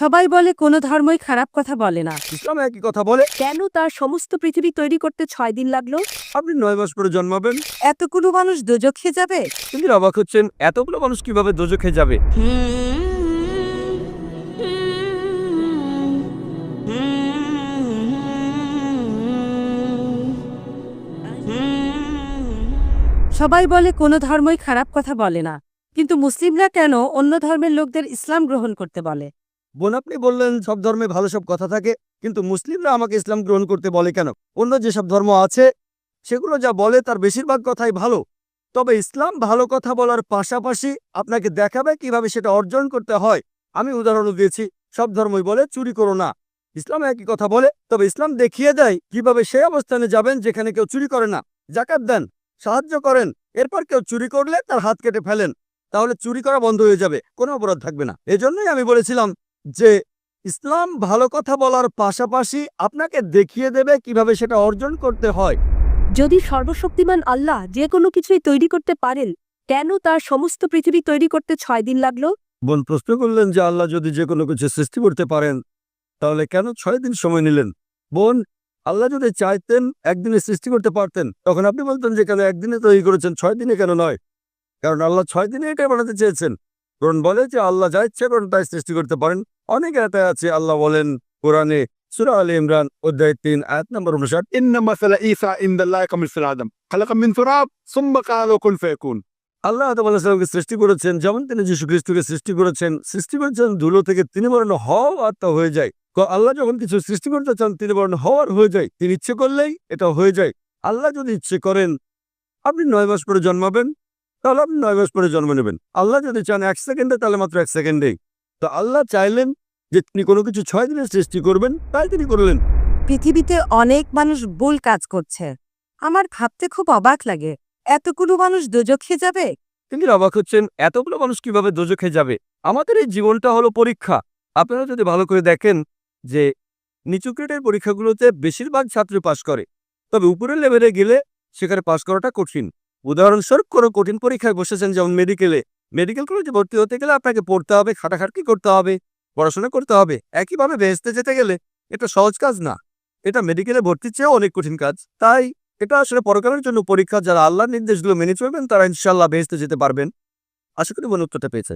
সবাই বলে কোনো ধর্মই খারাপ কথা বলে না। ইসলাম একই কথা বলে। কেন তার সমস্ত পৃথিবী তৈরি করতে 6 দিন লাগলো? আপনি 9 মাস পরে জন্মাবেন। এতগুলো মানুষ দোজখে যাবে? তিনি অবাক হচ্ছেন, এতগুলো মানুষ কিভাবে দোজখে যাবে। সবাই বলে কোনো ধর্মই খারাপ কথা বলে না, কিন্তু মুসলিমরা কেন অন্য ধর্মের লোকদের ইসলাম গ্রহণ করতে বলে? বোন, আপনি বললেন সব ধর্মে ভালো সব কথা থাকে, কিন্তু মুসলিমরা আমাকে ইসলাম গ্রহণ করতে বলে কেন? অন্য যেসব ধর্ম আছে সেগুলো যা বলে তার বেশিরভাগ কথাই ভালো, তবে ইসলাম ভালো কথা বলার পাশাপাশি আপনাকে দেখাবে কিভাবে সেটা অর্জন করতে হয়। আমি উদাহরণ দিয়েছি, সব ধর্মই বলে চুরি করো না, ইসলাম একই কথা বলে, তবে ইসলাম দেখিয়ে দেয় কিভাবে সেই অবস্থানে যাবেন যেখানে কেউ চুরি করে না। জাকাত দেন, সাহায্য করেন, এরপর কেউ চুরি করলে তার হাত কেটে ফেলেন, তাহলে চুরি করা বন্ধ হয়ে যাবে, কোনো অপরাধ থাকবে না। এজন্যই আমি বলেছিলাম যে ইসলাম ভালো কথা বলার পাশাপাশি আপনাকে দেখিয়ে দেবে কিভাবে সেটা অর্জন করতে হয়। যদি সর্বশক্তিমান আল্লাহ যে কোনো কিছুই তৈরি করতে পারেন, কেন তার সমস্ত পৃথিবী তৈরি করতে 6 দিন লাগলো? বোন প্রশ্ন করলেন যে আল্লাহ যদি যে কোনো কিছু সৃষ্টি করতে পারেন তাহলে কেন 6 দিন সময় নিলেন। বোন, আল্লাহ যদি চাইতেন একদিনে সৃষ্টি করতে পারতেন, তখন আপনি বলতেন যে কেন একদিনে তৈরি করেছেন, 6 দিনে কেন নয়? কারণ আল্লাহ 6 দিনে এটাই বানাতে চেয়েছেন। কোরআন বলে যে আল্লাহ যা ইচ্ছে করেন তাই সৃষ্টি করতে পারেন। অনেক আয়াতে আছে, আল্লাহ বলেন কোরআনে সূরা আলে ইমরান অধ্যায় 3 আয়াত নম্বর 59, إن مثل عيسى عند الله كمثل آدم خلق من تراب ثم قال له كن فيكون। আল্লাহ আদম আলাইহিস সালামকে সৃষ্টি করেছেন যেমন তিনি যীশু খ্রিস্টকে সৃষ্টি করেছেন ধুলো থেকে, তিনি বলেন হও আর তা হয়ে যায়। আল্লাহ যখন কিছু সৃষ্টি করতে চান তিনি বলেন হওয়ার হয়ে যায়, তিনি ইচ্ছে করলেই এটা হয়ে যায়। আল্লাহ যদি ইচ্ছে করেন আপনি 9 মাস পরে জন্মাবেন, তাহলে আপনি 9 মাস পরে জন্ম নেবেন। আল্লাহ যদি চান 1 সেকেন্ডে, তাহলে মাত্র 1 সেকেন্ডেই। তো আল্লাহ চাইলেন যে তিনি কোনো কিছু 6 দিনে সৃষ্টি করবেন, তাই তিনি করলেন। পৃথিবীতে অনেক মানুষ ভুল কাজ করছে, আমার ভাবতে খুব অবাক লাগে। এতগুলো মানুষ দোজখে যাবে? তিনি অবাক হচ্ছেন, এতগুলো মানুষ কিভাবে দোজখে যাবে। আমাদের এই জীবনটা হলো পরীক্ষা। আপনারা যদি ভালো করে দেখেন যে নিচু গ্রেডের পরীক্ষাগুলোতে বেশিরভাগ ছাত্র পাশ করে, তবে উপরের লেভেলে গেলে সেখানে পাশ করাটা কঠিন। উদাহরণস্বরূপ কোনো কঠিন পরীক্ষায় বসেছেন, যেমন মেডিকেল কলেজে ভর্তি হতে গেলে আপনাকে পড়তে হবে, খাটাখাটনি করতে হবে, পড়াশোনা করতে হবে। একইভাবে বেহেশতে যেতে গেলে এটা সহজ কাজ না, এটা মেডিকেলে ভর্তির চেয়েও অনেক কঠিন কাজ। তাই এটা আসলে পরকালের জন্য পরীক্ষা। যারা আল্লাহর নির্দেশগুলো মেনে চলবেন তারা ইনশাআল্লাহ বেহেশতে যেতে পারবেন। আশা করি বোন উত্তরটা পেয়েছে।